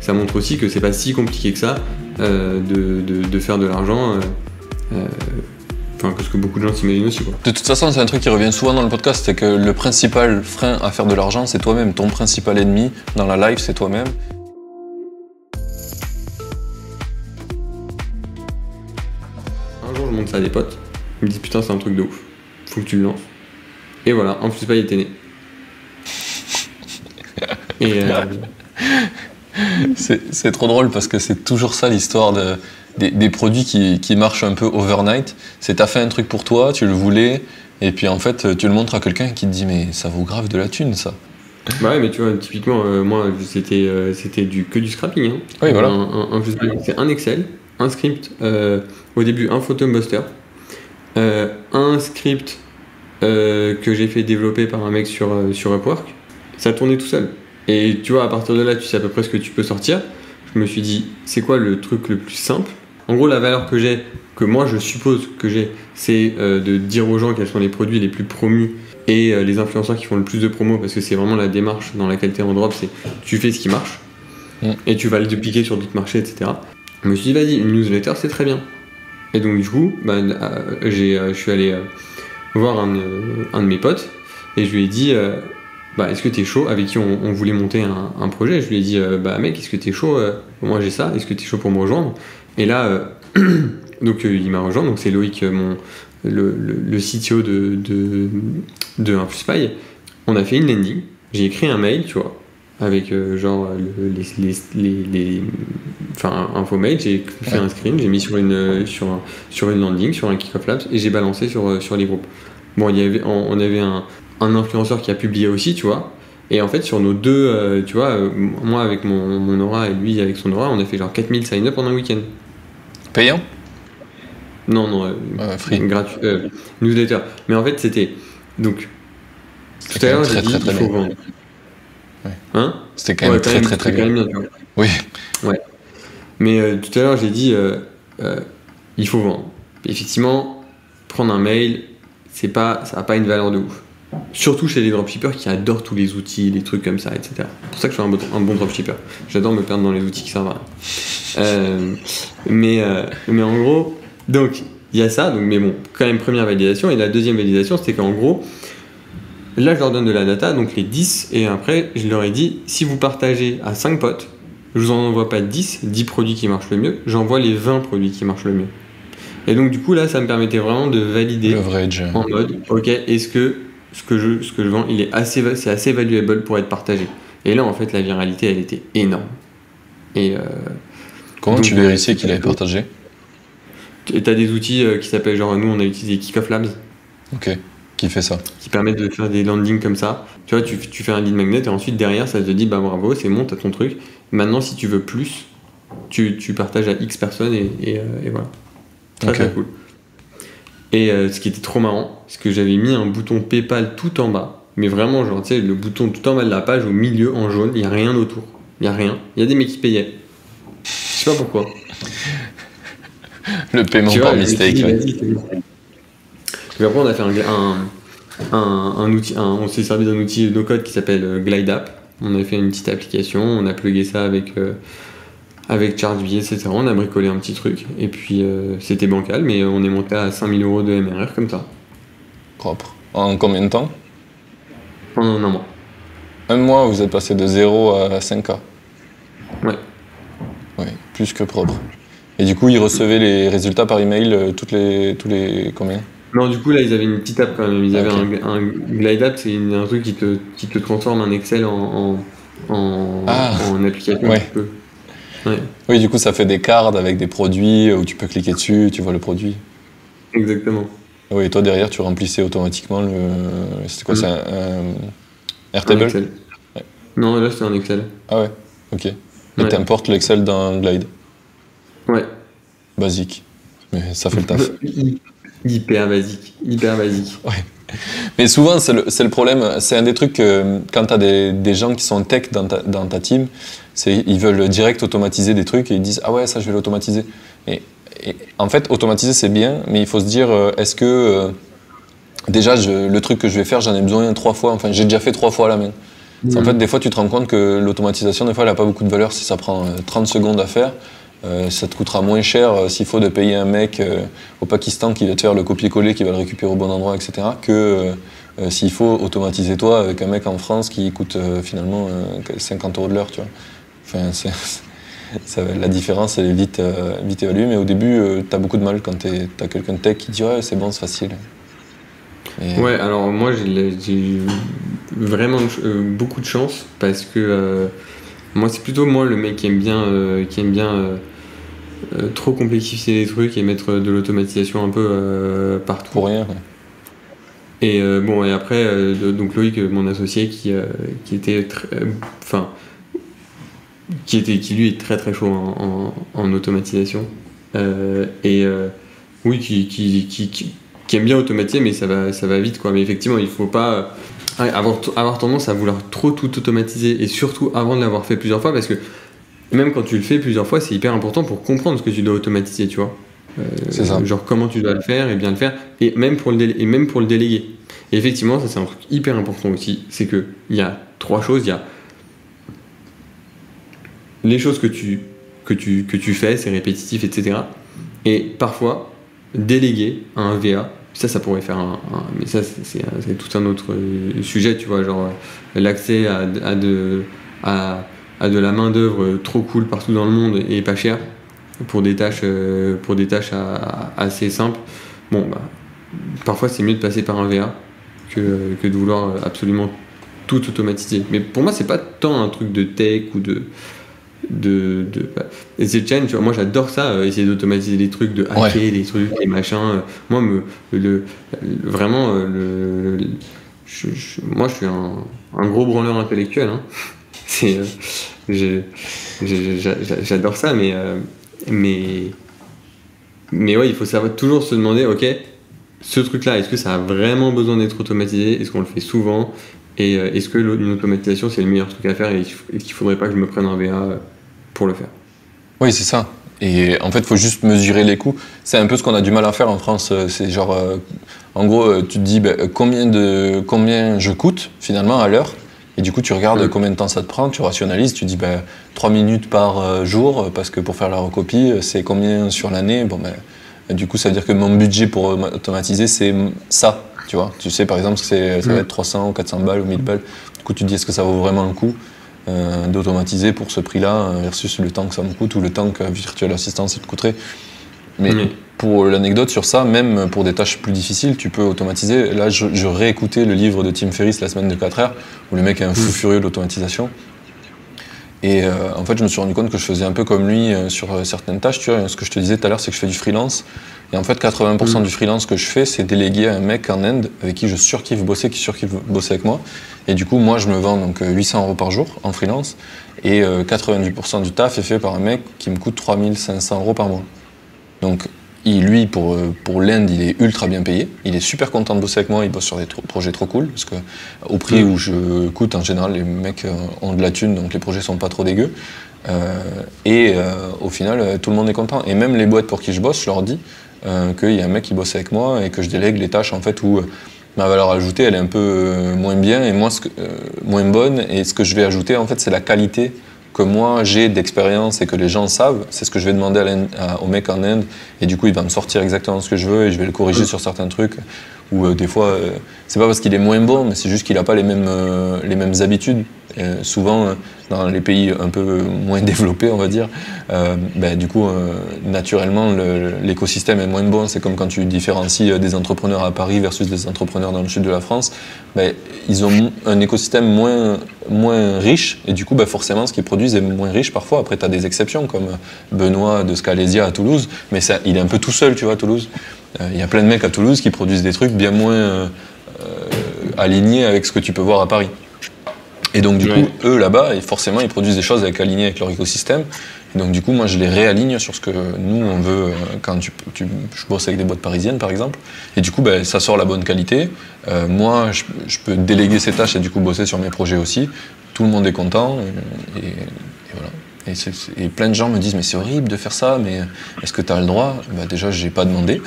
ça montre aussi que c'est pas si compliqué que ça de faire de l'argent. Enfin, que ce que beaucoup de gens s'imaginent aussi, quoi. De toute façon, c'est un truc qui revient souvent dans le podcast, c'est que le principal frein à faire de l'argent, c'est toi-même. Ton principal ennemi dans la life, c'est toi-même. Un jour, je montre ça à des potes. Ils me disent putain, c'est un truc de ouf. Faut que tu le lances. Et voilà, en plus, il était né. Et c'est trop drôle parce que c'est toujours ça l'histoire des produits qui marchent un peu overnight. C'est t'as fait un truc pour toi, tu le voulais, et puis en fait tu le montres à quelqu'un qui te dit mais ça vaut grave de la thune ça. Bah ouais, mais tu vois, typiquement, moi c'était que du scrapping. Hein. Oui, voilà. C'est un Excel, un script, au début un photo buster, un script que j'ai fait développer par un mec sur Upwork. Ça tournait tout seul. Et tu vois, à partir de là, tu sais à peu près ce que tu peux sortir. Je me suis dit, c'est quoi le truc le plus simple? En gros, la valeur que moi je suppose que j'ai, c'est de dire aux gens quels sont les produits les plus promus et les influenceurs qui font le plus de promos, parce que c'est vraiment la démarche dans laquelle tu es en drop, c'est tu fais ce qui marche et tu vas le dupliquer sur d'autres marchés, etc. Je me suis dit, vas-y, une newsletter, c'est très bien. Et donc, du coup, je suis allé voir un de mes potes et je lui ai dit, est-ce que t'es chaud, avec qui on voulait monter un projet. Je lui ai dit, mec, est-ce que t'es chaud, moi j'ai ça, est-ce que t'es chaud pour me rejoindre? Et là, donc il m'a rejoint, donc c'est Loïc, le CTO de Infuspy. On a fait une landing, j'ai écrit un mail, tu vois, avec info mail, j'ai fait un screen, j'ai mis sur une landing, sur un Kick-Off Labs, et j'ai balancé sur les groupes. Bon, on avait un influenceur qui a publié aussi, tu vois. Et en fait, sur nos deux, tu vois, moi avec mon aura et lui avec son aura, on a fait genre 4000 sign-up en un week-end. Payant? Non, free. Gratuit, newsletter. Mais en fait, c'était. Donc, tout à l'heure, j'ai dit il faut vendre. Ouais. Hein? C'était quand même très bien. Bien, tu vois. Oui. Ouais. Mais tout à l'heure, j'ai dit il faut vendre. Effectivement, prendre un mail, ça n'a pas une valeur de ouf. Surtout chez les dropshippers qui adorent tous les outils, les trucs comme ça, etc. C'est pour ça que je suis un bon dropshipper. J'adore me perdre dans les outils qui servent à rien. Mais en gros, donc il y a ça, mais bon, quand même première validation. Et la deuxième validation, c'était qu'en gros, là je leur donne de la data, donc les 10, et après je leur ai dit, si vous partagez à 5 potes, je vous en envoie pas 10 produits qui marchent le mieux, j'envoie les 20 produits qui marchent le mieux. Et donc du coup là, ça me permettait vraiment de valider en mode, ok, est-ce que ce que je vends, c'est assez valuable pour être partagé. Et là, en fait, la viralité, elle était énorme. Et comment tu vérifies qu'il avait partagé? T'as des outils qui s'appellent, genre nous, on a utilisé Kick-Off Labs. Ok, qui fait ça? Qui permettent de faire des landings comme ça. Tu vois, tu fais un lead magnet et ensuite, derrière, ça te dit, bravo, c'est bon, t'as ton truc. Maintenant, si tu veux plus, tu partages à X personnes et voilà. Très cool. Et ce qui était trop marrant, c'est que j'avais mis un bouton PayPal tout en bas, mais vraiment genre tu sais le bouton tout en bas de la page au milieu en jaune, il n'y a rien autour, il n'y a rien, il y a des mecs qui payaient. Je sais pas pourquoi. Le paiement par mistake. Puis après on a fait un outil, on s'est servi d'un outil no code qui s'appelle Glide App. On a fait une petite application, on a plugué ça avec ChargeBee, etc. On a bricolé un petit truc et puis c'était bancal, mais on est monté à 5000 € de MRR comme ça. Propre. En combien de temps? En un mois. Un mois, vous êtes passé de 0 à 5K. Ouais. Ouais, plus que propre. Et du coup, ils recevaient les résultats par email tous les combien? Non, du coup là ils avaient une petite app quand même. Ils avaient un Glide App, c'est un truc qui te transforme un Excel en application un petit peu. Ouais. Oui, du coup, ça fait des cards avec des produits où tu peux cliquer dessus, tu vois le produit. Exactement. Oui, et toi, derrière, tu remplissais automatiquement le... C'était quoi, c'est un Airtable? Un Excel. Ouais. Non, là, c'était un Excel. Ah ouais, ok. Et t'importes l'Excel dans Glide? Ouais. Basique. Mais ça fait le taf. Hyper basique. Ouais. Mais souvent, c'est le problème. C'est un des trucs que quand tu as des gens qui sont tech dans ta team, ils veulent direct automatiser des trucs et ils disent « Ah ouais, ça, je vais l'automatiser. » Et en fait, automatiser, c'est bien, mais il faut se dire est-ce que déjà, le truc que je vais faire, j'en ai besoin 3 fois. Enfin, j'ai déjà fait 3 fois la main. En fait, des fois, tu te rends compte que l'automatisation, des fois, elle n'a pas beaucoup de valeur si ça prend 30 secondes à faire. Ça te coûtera moins cher s'il faut de payer un mec au Pakistan qui va te faire le copier-coller, qui va le récupérer au bon endroit, etc. que s'il faut automatiser toi avec un mec en France qui coûte finalement 50 € de l'heure, tu vois. Enfin, la différence elle est vite évaluée, mais au début, tu as beaucoup de mal quand tu as quelqu'un de tech qui dit ouais, c'est bon, c'est facile. Ouais, alors moi j'ai eu vraiment beaucoup de chance parce que moi c'est plutôt moi le mec qui aime bien trop complexifier les trucs et mettre de l'automatisation un peu partout. Pour rien. Ouais. Et bon, et après, donc Loïc, mon associé, qui était enfin, qui lui est très très chaud en automatisation. Oui, qui aime bien automatiser, mais ça va vite, quoi. Mais effectivement, il faut pas avoir tendance à vouloir trop tout automatiser, et surtout avant de l'avoir fait plusieurs fois, parce que même quand tu le fais plusieurs fois, c'est hyper important pour comprendre ce que tu dois automatiser, tu vois. C'est ça. Genre comment tu dois le faire et bien le faire, et même pour le déléguer. Et effectivement, ça c'est un truc hyper important aussi, c'est que il y a trois choses. Il y a les choses que tu fais, c'est répétitif, etc. Et parfois, déléguer à un VA, ça pourrait faire mais ça c'est tout un autre sujet, tu vois, genre l'accès à de la main d'œuvre trop cool partout dans le monde et pas cher pour des tâches assez simples. Bon, bah, parfois c'est mieux de passer par un VA que de vouloir absolument tout automatiser. Mais pour moi, c'est pas tant un truc de tech ou et c'est le challenge, tu vois. Moi j'adore ça, essayer d'automatiser des trucs, de hacker des trucs, des machins. Moi vraiment moi je suis un gros branleur intellectuel, hein. C'est j'adore ça, mais ouais, il faut savoir toujours se demander, ok, ce truc là, est-ce que ça a vraiment besoin d'être automatisé, est-ce qu'on le fait souvent, et est-ce que une automatisation c'est le meilleur truc à faire, et qu'il faudrait pas que je me prenne un VA pour le faire. Oui, c'est ça. Et en fait, il faut juste mesurer les coûts. C'est un peu ce qu'on a du mal à faire en France. C'est genre, en gros, tu te dis combien je coûte finalement à l'heure. Et du coup, tu regardes combien de temps ça te prend, tu rationalises, tu dis 3 minutes par jour, parce que pour faire la recopie, c'est combien sur l'année. Bon, du coup, ça veut dire que mon budget pour automatiser, c'est ça. Tu vois, tu sais par exemple que ça va être 300 ou 400 balles ou 1000 balles. Du coup, tu te dis est-ce que ça vaut vraiment le coup d'automatiser pour ce prix-là versus le temps que ça me coûte ou le temps que Virtual Assistant ça te coûterait. Mais pour l'anecdote sur ça, même pour des tâches plus difficiles, tu peux automatiser. Là, je réécoutais le livre de Tim Ferriss, La semaine de 4 heures, où le mec est un fou furieux de l'automatisation. Et en fait, je me suis rendu compte que je faisais un peu comme lui sur certaines tâches. Tu vois, ce que je te disais tout à l'heure, c'est que je fais du freelance. Et en fait, 80% du freelance que je fais, c'est délégué à un mec en Inde avec qui je surkiffe bosser, qui surkiffe bosser avec moi. Et du coup, moi, je me vends donc 800 € par jour en freelance. Et 90% du taf est fait par un mec qui me coûte 3500 € par mois. Donc, lui, pour l'Inde, il est ultra bien payé. Il est super content de bosser avec moi. Il bosse sur des projets trop cool. Parce que au prix où je coûte, en général, les mecs ont de la thune, donc les projets sont pas trop dégueux. Au final, tout le monde est content. Et même les boîtes pour qui je bosse, je leur dis qu'il y a un mec qui bosse avec moi et que je délègue les tâches en fait où ma valeur ajoutée elle est un peu moins bien et moins bonne, et ce que je vais ajouter en fait c'est la qualité que moi j'ai d'expérience et que les gens savent. C'est ce que je vais demander au mec en Inde, et du coup il va me sortir exactement ce que je veux et je vais le corriger sur certains trucs où des fois c'est pas parce qu'il est moins bon, mais c'est juste qu'il a pas les mêmes habitudes. Souvent dans les pays un peu moins développés, on va dire, du coup naturellement l'écosystème est moins bon. C'est comme quand tu différencies des entrepreneurs à Paris versus des entrepreneurs dans le sud de la France, ils ont un écosystème moins riche, et du coup forcément ce qu'ils produisent est moins riche parfois. Après tu as des exceptions comme Benoît de Scalesia à Toulouse, mais il est un peu tout seul, tu vois, à Toulouse. Il y a plein de mecs à Toulouse qui produisent des trucs bien moins alignés avec ce que tu peux voir à Paris. Et donc du coup, eux là-bas, forcément, ils produisent des choses alignées avec leur écosystème. Et donc du coup, moi, je les réaligne sur ce que nous, on veut quand je bosse avec des boîtes parisiennes, par exemple. Et du coup, ça sort la bonne qualité. Moi, je peux déléguer ces tâches et du coup bosser sur mes projets aussi. Tout le monde est content. Et voilà. Et plein de gens me disent mais c'est horrible de faire ça, mais est-ce que tu as le droit? Déjà j'ai pas demandé,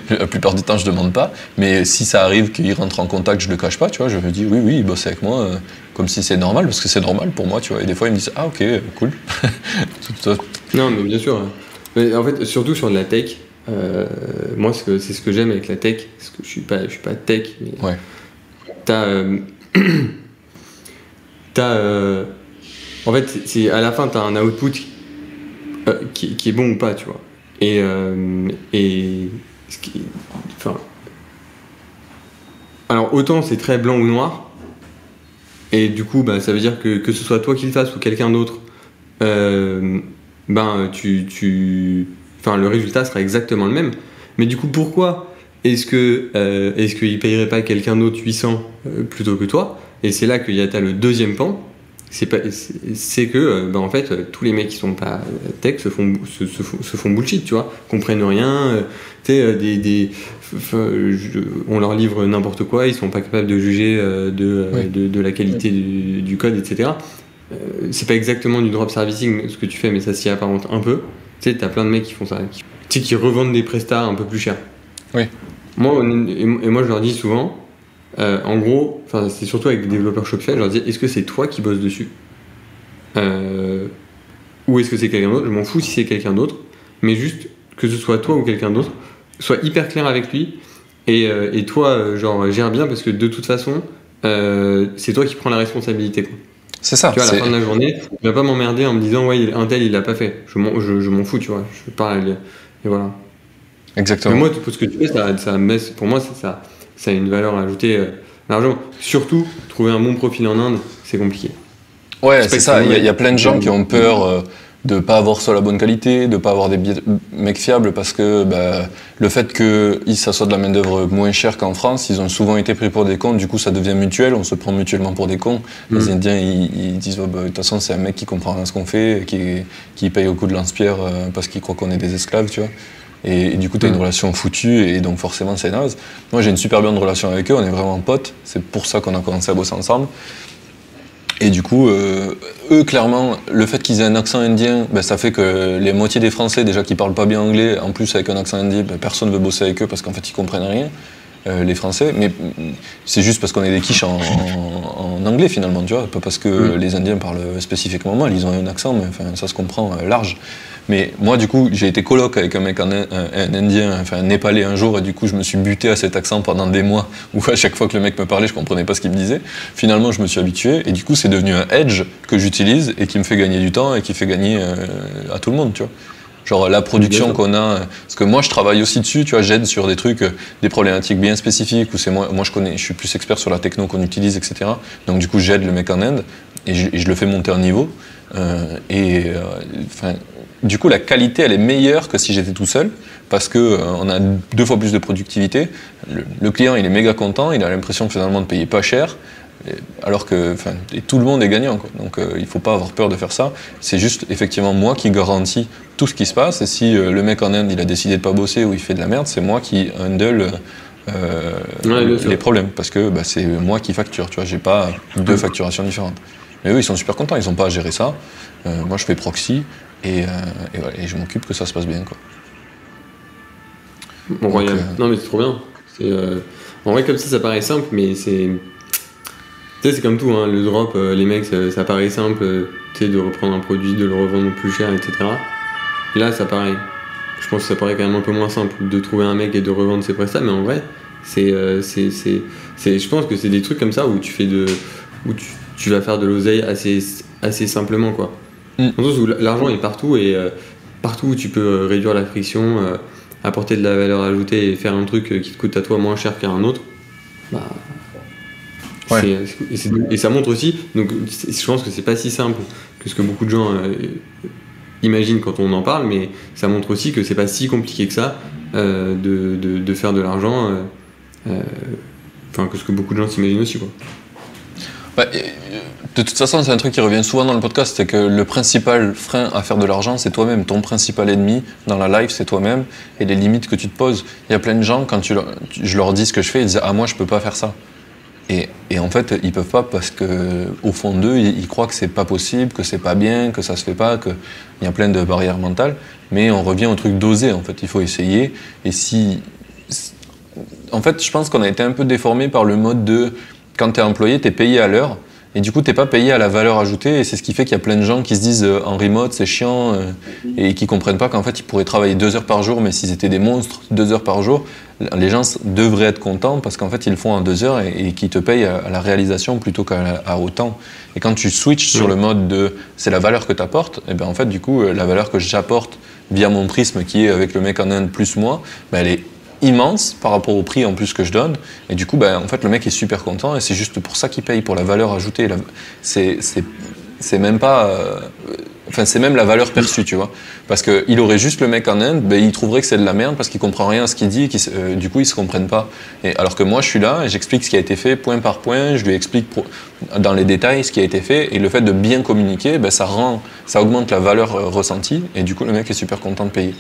la plupart du temps je demande pas, mais si ça arrive qu'il rentre en contact, je le cache pas, tu vois, je lui dis oui il bosse avec moi, comme si c'est normal, parce que c'est normal pour moi, tu vois, et des fois ils me disent ah ok cool. Non mais bien sûr, mais en fait surtout sur de la tech, moi c'est ce que j'aime avec la tech, parce que je suis pas tech, mais ouais. En fait, à la fin, tu as un output qui est bon ou pas, tu vois. Alors, autant c'est très blanc ou noir, et du coup, ça veut dire que ce soit toi qui le fasses ou quelqu'un d'autre, le résultat sera exactement le même. Mais du coup, pourquoi est-ce qu'il payerait pas quelqu'un d'autre 800 plutôt que toi? Et c'est là qu'il y a le deuxième pan. C'est que en fait tous les mecs qui sont pas tech se font bullshit, tu vois, comprennent rien, on leur livre n'importe quoi, ils sont pas capables de juger de la qualité du code, etc. C'est pas exactement du drop servicing ce que tu fais, mais ça s'y apparente un peu. Tu sais, t'as plein de mecs qui font ça, qui revendent des prestats un peu plus chers. Oui. Moi je leur dis souvent, en gros, c'est surtout avec des développeurs Shopify, je leur dis est-ce que c'est toi qui bosses dessus ou est-ce que c'est quelqu'un d'autre? Je m'en fous si c'est quelqu'un d'autre, mais juste que ce soit toi ou quelqu'un d'autre, sois hyper clair avec lui et toi gère bien, parce que de toute façon c'est toi qui prends la responsabilité, quoi. C'est ça. Tu vois, à la fin de la journée, il va pas m'emmerder en me disant ouais un tel il l'a pas fait, je m'en fous, tu vois, je parle et voilà. Exactement. Mais moi tout ce que tu fais, pour moi ça a une valeur ajoutée largement. Surtout, trouver un bon profil en Inde, c'est compliqué. Ouais, c'est ça. Il y a plein de gens qui ont peur de pas avoir soit la bonne qualité, de pas avoir des mecs fiables, parce que le fait que ça soit de la main-d'œuvre moins chère qu'en France, ils ont souvent été pris pour des cons, du coup ça devient mutuel, on se prend mutuellement pour des cons. Les Indiens, ils disent de toute façon c'est un mec qui comprend rien à ce qu'on fait, qui paye au coup de lance-pierre parce qu'il croit qu'on est des esclaves, tu vois. Et du coup, tu as une relation foutue, et donc forcément, c'est naze. Moi, j'ai une super bonne relation avec eux, on est vraiment potes, c'est pour ça qu'on a commencé à bosser ensemble. Et du coup, eux, clairement, le fait qu'ils aient un accent indien, ça fait que les moitiés des Français, déjà qui parlent pas bien anglais, en plus avec un accent indien, personne veut bosser avec eux parce qu'en fait, ils comprennent rien, les Français. Mais c'est juste parce qu'on est des quiches en anglais, finalement, tu vois, pas parce que les Indiens parlent spécifiquement mal, ils ont un accent, mais ça se comprend large. Mais moi, du coup, j'ai été coloc avec un mec, un Indien, un Népalais un jour, et du coup, je me suis buté à cet accent pendant des mois, où à chaque fois que le mec me parlait, je comprenais pas ce qu'il me disait. Finalement, je me suis habitué, et du coup, c'est devenu un edge que j'utilise, et qui me fait gagner du temps, et qui fait gagner à tout le monde, tu vois. Genre la production qu'on a, parce que moi je travaille aussi dessus, tu vois, j'aide sur des trucs, des problématiques bien spécifiques, où c'est moi je suis plus expert sur la techno qu'on utilise, etc. Donc du coup j'aide le mec en Inde, et je le fais monter en niveau, du coup la qualité elle est meilleure que si j'étais tout seul, parce que on a 2 fois plus de productivité, le client il est méga content, il a l'impression finalement de payer pas cher, alors que tout le monde est gagnant, quoi. Donc il ne faut pas avoir peur de faire ça, c'est juste effectivement moi qui garantis tout ce qui se passe, et si le mec en Inde il a décidé de pas bosser ou il fait de la merde, c'est moi qui handle les problèmes, parce que c'est moi qui facture, tu vois, j'ai pas 2 facturations différentes. Mais eux ils sont super contents, ils n'ont pas à gérer ça, moi je fais proxy et je m'occupe que ça se passe bien, quoi. Bon, donc, non mais c'est trop bien, en vrai comme ça paraît simple, mais c'est comme tout, hein, le drop, les mecs, ça paraît simple, de reprendre un produit, de le revendre plus cher, etc. Là, ça paraît. Je pense que ça paraît quand même un peu moins simple de trouver un mec et de revendre ses prestats, mais en vrai, je pense que c'est des trucs comme ça où tu vas faire de l'oseille assez simplement, quoi. Dans le sens où l'argent est partout, et partout où tu peux réduire la friction, apporter de la valeur ajoutée et faire un truc qui te coûte à toi moins cher qu'à un autre, ouais. Et ça montre aussi, donc je pense que c'est pas si simple que ce que beaucoup de gens imaginent quand on en parle, mais ça montre aussi que c'est pas si compliqué que ça de faire de l'argent, que ce que beaucoup de gens s'imaginent aussi, quoi. De toute façon, c'est un truc qui revient souvent dans le podcast, c'est que le principal frein à faire de l'argent, c'est toi-même. Ton principal ennemi dans la life, c'est toi-même, et les limites que tu te poses. Il y a plein de gens, quand je leur dis ce que je fais, ils disent « Ah, moi, je peux pas faire ça ». Et en fait, ils peuvent pas parce que au fond d'eux, ils croient que c'est pas possible, que c'est pas bien, que ça se fait pas, qu'il y a plein de barrières mentales. Mais on revient au truc d'oser, en fait. Il faut essayer. Et en fait, je pense qu'on a été un peu déformé par le mode de quand tu es employé, tu es payé à l'heure. Et du coup, tu n'es pas payé à la valeur ajoutée. Et c'est ce qui fait qu'il y a plein de gens qui se disent en remote, c'est chiant, et qui comprennent pas qu'en fait, ils pourraient travailler 2 heures par jour, mais s'ils étaient des monstres, 2 heures par jour, les gens devraient être contents parce qu'en fait, ils le font en 2 heures et qu'ils te payent à la réalisation plutôt qu'à autant. Et quand tu switches sur le mode de c'est la valeur que tu apportes, et ben en fait, du coup, la valeur que j'apporte via mon prisme qui est avec le mec en Inde plus moi, ben elle est immense par rapport au prix en plus que je donne, et du coup en fait le mec est super content et c'est juste pour ça qu'il paye, pour la valeur ajoutée. C'est même pas enfin c'est même la valeur perçue, tu vois, parce qu'il aurait juste le mec en Inde, il trouverait que c'est de la merde parce qu'il comprend rien à ce qu'il dit et du coup ils se comprennent pas, et alors que moi je suis là et j'explique ce qui a été fait point par point, je lui explique dans les détails ce qui a été fait, et le fait de bien communiquer, ça augmente la valeur ressentie, et du coup le mec est super content de payer.